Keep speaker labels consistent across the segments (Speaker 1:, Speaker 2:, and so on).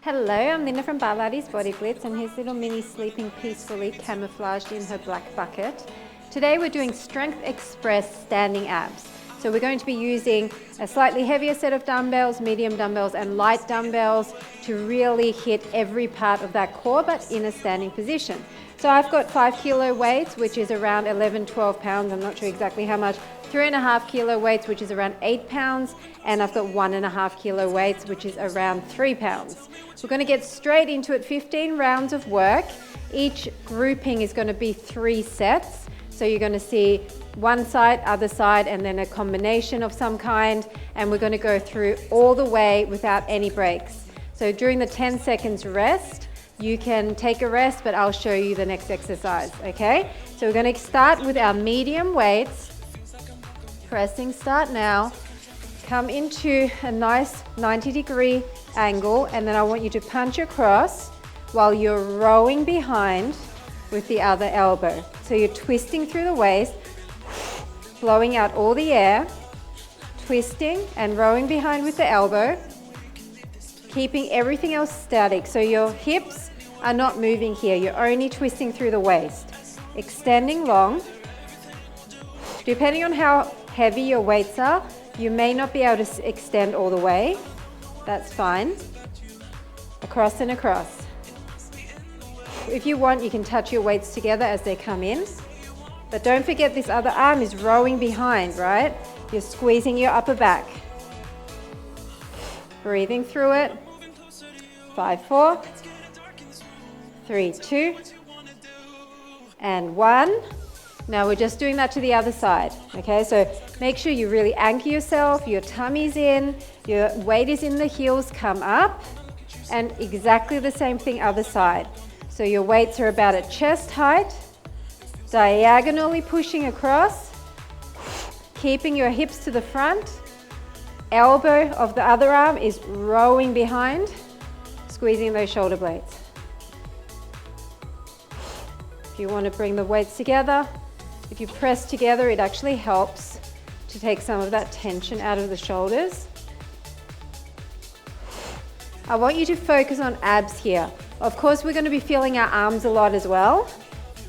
Speaker 1: Hello, I'm Linda from Barlates Body Blitz, and here's little Minnie sleeping peacefully camouflaged in her black bucket. Today we're doing Strength Express standing abs. So we're going to be using a slightly heavier set of dumbbells, medium dumbbells and light dumbbells to really hit every part of that core, but in a standing position. So I've got 5 kilo weights, which is around 11, 12 pounds. I'm not sure exactly how much. 3.5 kilo weights, which is around 8 pounds. And I've got 1.5 kilo weights, which is around 3 pounds. We're going to get straight into it, 15 rounds of work. Each grouping is going to be 3 sets. So you're going to see one side, other side, and then a combination of some kind. And we're going to go through all the way without any breaks. So during the 10 seconds rest, you can take a rest, but I'll show you the next exercise, okay? So we're going to start with our medium weights. Pressing start now. Come into a nice 90-degree angle, and then I want you to punch across while you're rowing behind with the other elbow. So you're twisting through the waist, blowing out all the air, twisting and rowing behind with the elbow, keeping everything else static. So your hips are not moving here. You're only twisting through the waist. Extending long. Depending on how heavy your weights are, you may not be able to extend all the way. That's fine. Across and across. If you want, you can touch your weights together as they come in. But don't forget, this other arm is rowing behind, right? You're squeezing your upper back. Breathing through it. 5, 4, 3, 2, and 1. Now we're just doing that to the other side, okay? So make sure you really anchor yourself, your tummy's in, your weight is in the heels, come up, and exactly the same thing other side. So your weights are about at chest height, diagonally pushing across, keeping your hips to the front, elbow of the other arm is rowing behind, squeezing those shoulder blades. If you want to bring the weights together, if you press together, it actually helps to take some of that tension out of the shoulders. I want you to focus on abs here. Of course, we're going to be feeling our arms a lot as well,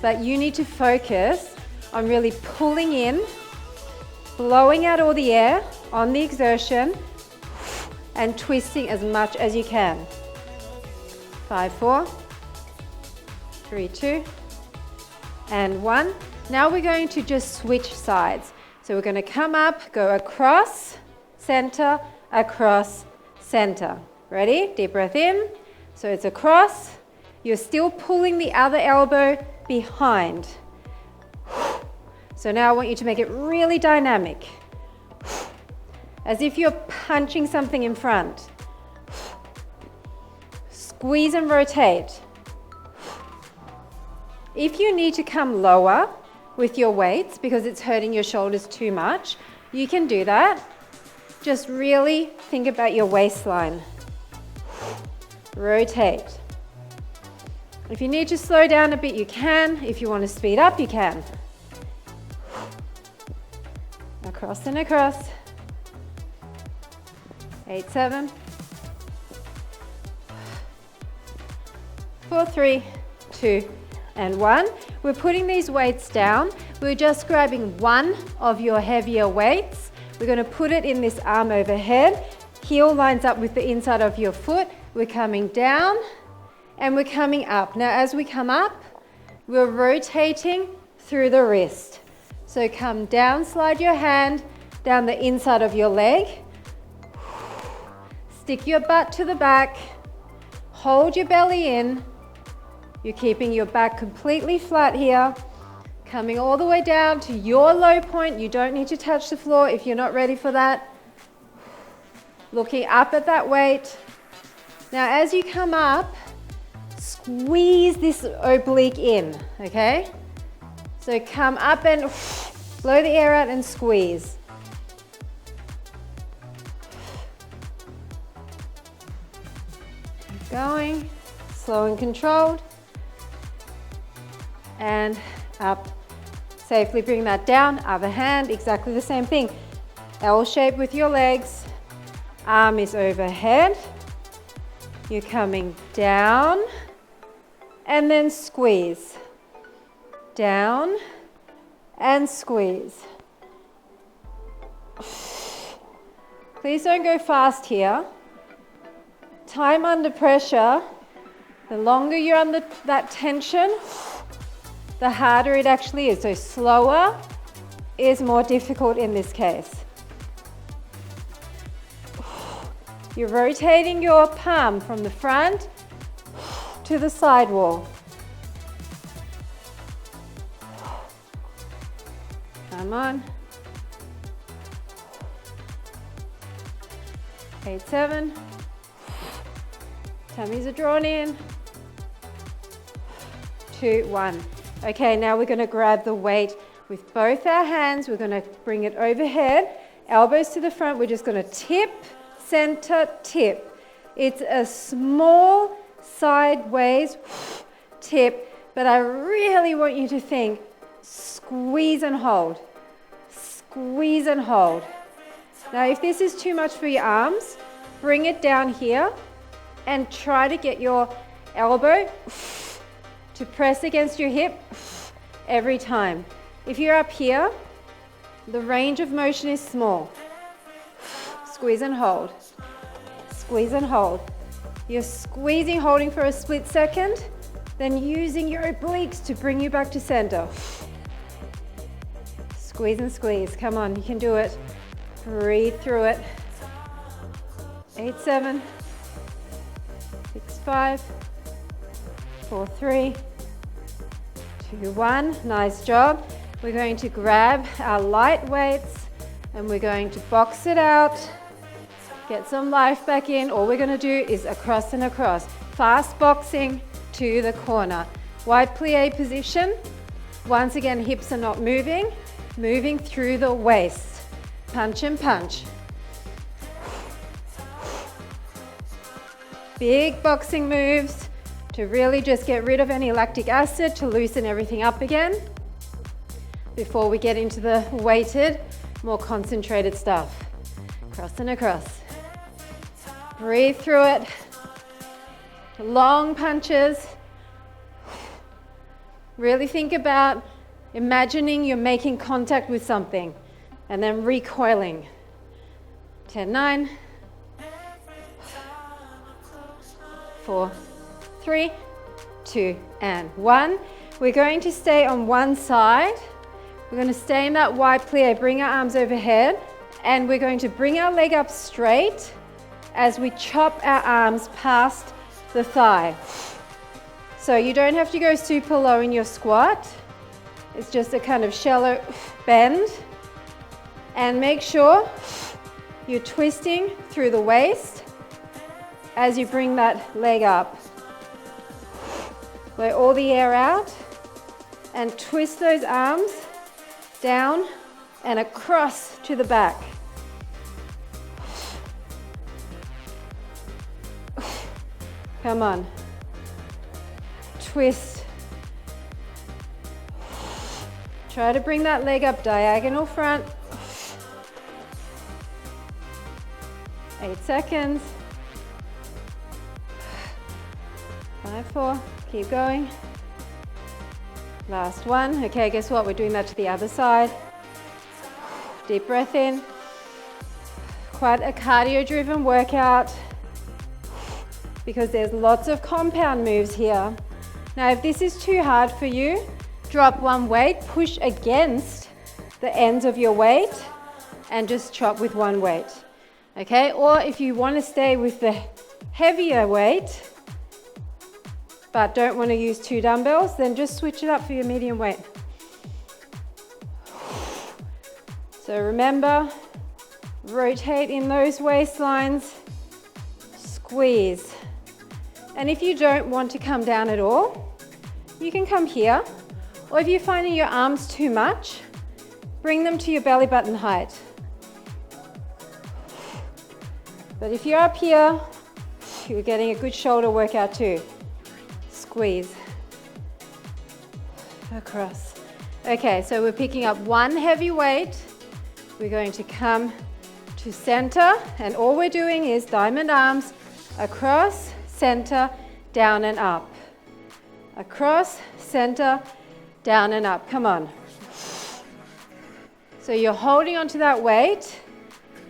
Speaker 1: but you need to focus on really pulling in, blowing out all the air on the exertion, and twisting as much as you can. 5, 4, 3, 2, and 1. Now we're going to just switch sides. So we're going to come up, go across, center, across, center. Ready? Deep breath in. So it's across. You're still pulling the other elbow behind. So now I want you to make it really dynamic. As if you're punching something in front. Squeeze and rotate. If you need to come lower with your weights because it's hurting your shoulders too much, you can do that. Just really think about your waistline. Rotate. If you need to slow down a bit, you can. If you want to speed up, you can. Across and across. 8, 7. 4, 3, 2, and 1. We're putting these weights down. We're just grabbing one of your heavier weights. We're going to put it in this arm overhead. Heel lines up with the inside of your foot. We're coming down and we're coming up. Now as we come up, we're rotating through the wrist. So come down, slide your hand down the inside of your leg. Stick your butt to the back. Hold your belly in. You're keeping your back completely flat here. Coming all the way down to your low point. You don't need to touch the floor if you're not ready for that. Looking up at that weight. Now as you come up, squeeze this oblique in, okay? So come up and blow the air out and squeeze. Keep going, slow and controlled. And up. Safely bring that down, other hand, exactly the same thing. L shape with your legs. Arm is overhead. You're coming down and then squeeze. Down and squeeze. Please don't go fast here. Time under pressure, the longer you're under that tension, the harder it actually is. So slower is more difficult in this case. You're rotating your palm from the front to the side wall. Come on. 8, 7. Tummies are drawn in. 2, 1. Okay, now we're going to grab the weight with both our hands. We're going to bring it overhead. Elbows to the front. We're just going to tip, center, tip. It's a small sideways tip, but I really want you to think squeeze and hold. Squeeze and hold. Now, if this is too much for your arms, bring it down here and try to get your elbow to press against your hip every time. If you're up here, the range of motion is small. Squeeze and hold. Squeeze and hold. You're squeezing, holding for a split second, then using your obliques to bring you back to center. Squeeze and squeeze. Come on, you can do it. Breathe through it. 8, 7, 6, 5, 4, 3, 2, 1. Nice job. We're going to grab our light weights and we're going to box it out. Get some life back in. All we're going to do is across and across. Fast boxing to the corner. Wide plie position. Once again, hips are not moving. Moving through the waist. Punch and punch. Big boxing moves to really just get rid of any lactic acid, to loosen everything up again before we get into the weighted, more concentrated stuff. Across and across. Breathe through it. Long punches. Really think about imagining you're making contact with something and then recoiling. 10, 9, 4, 3, 2, and 1. We're going to stay on one side. We're going to stay in that wide plie, bring our arms overhead, and we're going to bring our leg up straight as we chop our arms past the thigh. So you don't have to go super low in your squat. It's just a kind of shallow bend. And make sure you're twisting through the waist as you bring that leg up. Blow all the air out and twist those arms down and across to the back. Come on. Twist. Try to bring that leg up diagonal front. 8 seconds. 5, 4. Keep going. Last one. Okay, guess what? We're doing that to the other side. Deep breath in. Quite a cardio-driven workout because there's lots of compound moves here. Now, if this is too hard for you, drop one weight, push against the ends of your weight, and just chop with one weight. Okay, or if you want to stay with the heavier weight, but don't want to use 2 dumbbells, then just switch it up for your medium weight. So remember, rotate in those waistlines, squeeze. And if you don't want to come down at all, you can come here, or if you're finding your arms too much, bring them to your belly button height. But if you're up here, you're getting a good shoulder workout too. Squeeze. Across. Okay, so we're picking up one heavy weight. We're going to come to center, and all we're doing is diamond arms across, center, down and up. Across, center, down and up. Come on. So you're holding onto that weight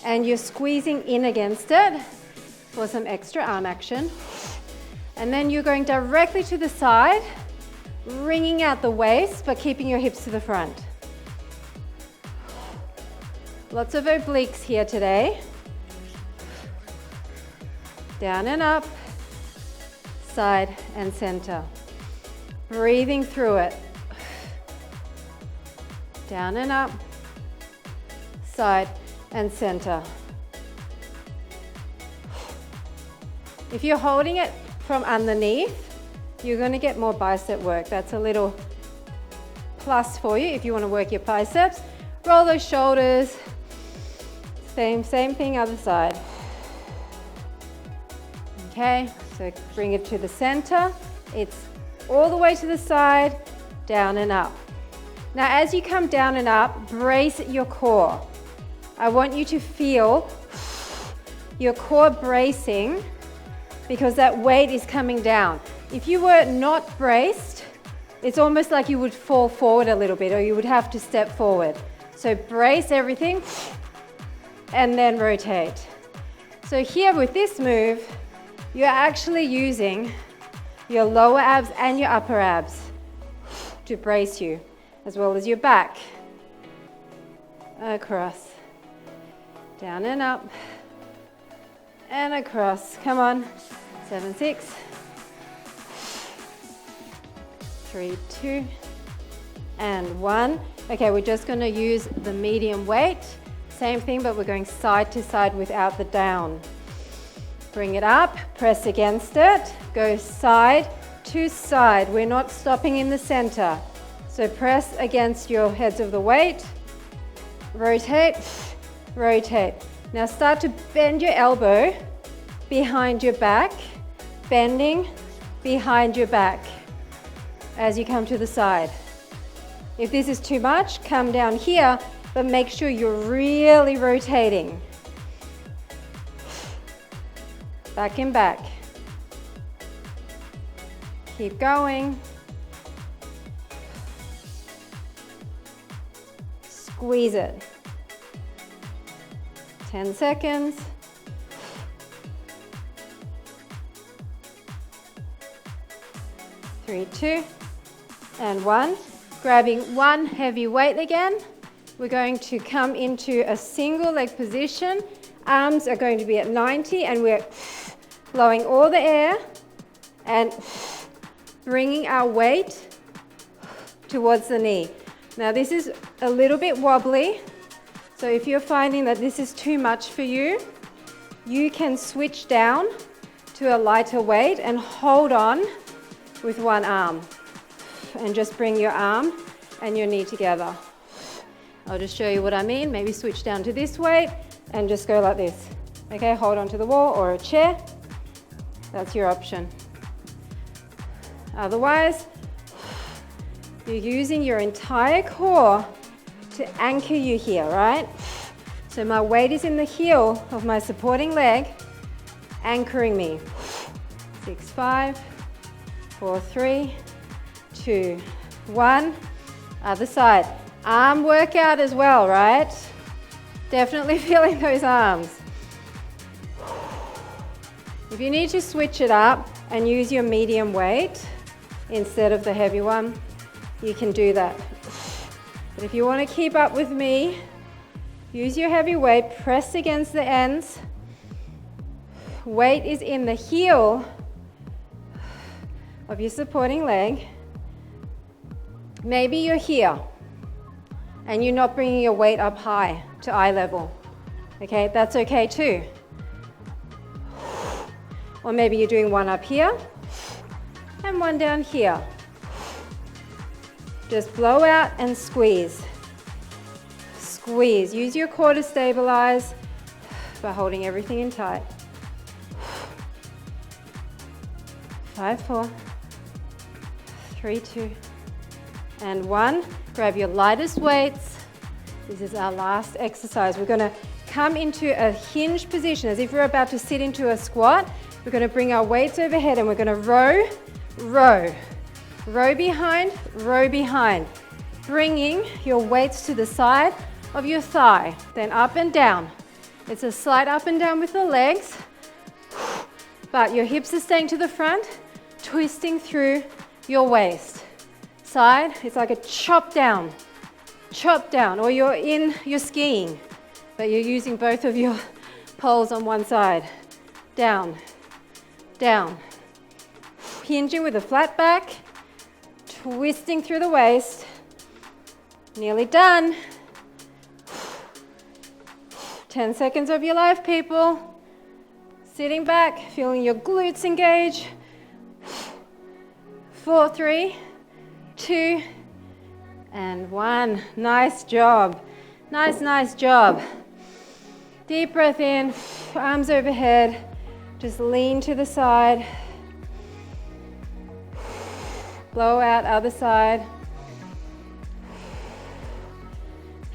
Speaker 1: and you're squeezing in against it for some extra arm action. And then you're going directly to the side, wringing out the waist but keeping your hips to the front. Lots of obliques here today. Down and up, side and center. Breathing through it. Down and up, side and center. If you're holding it from underneath, you're going to get more bicep work. That's a little plus for you if you want to work your biceps. Roll those shoulders. Same thing, other side. Okay, so bring it to the center. It's all the way to the side, down and up. Now as you come down and up, brace your core. I want you to feel your core bracing because that weight is coming down. If you were not braced, it's almost like you would fall forward a little bit or you would have to step forward. So brace everything and then rotate. So here with this move, you're actually using your lower abs and your upper abs to brace you, as well as your back. Across, down and up, and across. Come on, 7, 6, 3, 2, and 1. Okay, we're just going to use the medium weight. Same thing, but we're going side to side without the down. Bring it up, press against it, go side to side. We're not stopping in the center. So press against your heads of the weight, rotate, rotate. Now start to bend your elbow behind your back, bending behind your back as you come to the side. If this is too much, come down here, but make sure you're really rotating. Back and back. Keep going. Squeeze it. 10 seconds. Three, 2, and 1. Grabbing one heavy weight again. We're going to come into a single leg position. Arms are going to be at 90 and we're blowing all the air and bringing our weight towards the knee. Now this is a little bit wobbly, so if you're finding that this is too much for you, you can switch down to a lighter weight and hold on with one arm and just bring your arm and your knee together. I'll just show you what I mean. Maybe switch down to this weight and just go like this. Okay, hold on to the wall or a chair. That's your option. Otherwise, you're using your entire core to anchor you here, right? So my weight is in the heel of my supporting leg, anchoring me. 6, 5, 4, 3, 2, 1. Other side. Arm workout as well, right? Definitely feeling those arms. If you need to switch it up and use your medium weight instead of the heavy one, you can do that. But if you want to keep up with me, use your heavy weight, press against the ends. Weight is in the heel of your supporting leg. Maybe you're here and you're not bringing your weight up high to eye level. Okay, that's okay too. Or maybe you're doing one up here and one down here. Just blow out and squeeze. Squeeze. Use your core to stabilize by holding everything in tight. 5, 4, 3, 2, and 1. Grab your lightest weights This is our last exercise. We're going to come into a hinge position as if we're about to sit into a squat. We're going to bring our weights overhead and we're going to row, row, row behind, bringing your weights to the side of your thigh, then up and down. It's a slight up and down with the legs, but your hips are staying to the front, twisting through your waist. Side, it's like a chop down, or you're skiing, but you're using both of your poles on one side. Down, down. Hinging with a flat back, twisting through the waist. Nearly done. 10 seconds of your life, people. Sitting back, feeling your glutes engage. 4, 3, 2, and 1. Nice job. Nice job. Deep breath in, arms overhead. Just lean to the side. Blow out, other side.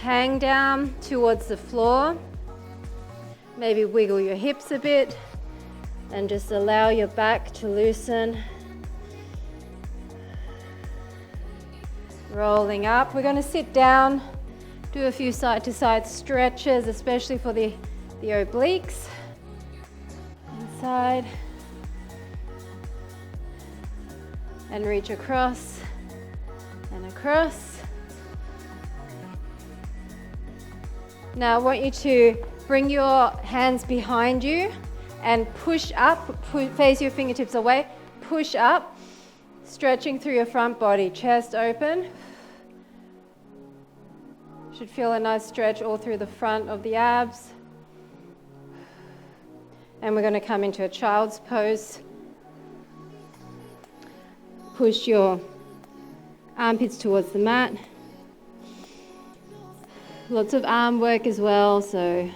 Speaker 1: Hang down towards the floor. Maybe wiggle your hips a bit and just allow your back to loosen. Rolling up. We're going to sit down, do a few side-to-side stretches, especially for the obliques. Inside. And reach across and across. Now I want you to bring your hands behind you and push up, face your fingertips away, push up, stretching through your front body, chest open. Should feel a nice stretch all through the front of the abs. And we're going to come into a child's pose. Push your armpits towards the mat. Lots of arm work as well, so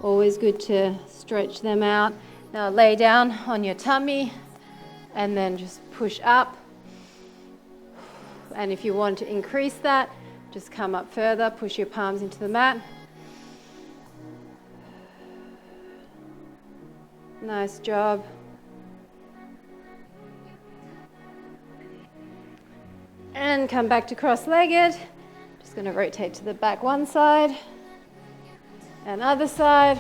Speaker 1: always good to stretch them out. Now lay down on your tummy and then just push up. And if you want to increase that, just come up further, push your palms into the mat. Nice job. And come back to cross-legged. Just going to rotate to the back one side and other side.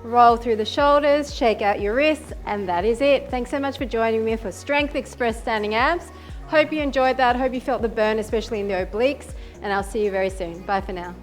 Speaker 1: Roll through the shoulders, shake out your wrists, and that is it. Thanks so much for joining me for Strength Express Standing Abs. Hope you enjoyed that. Hope you felt the burn, especially in the obliques, and I'll see you very soon. Bye for now.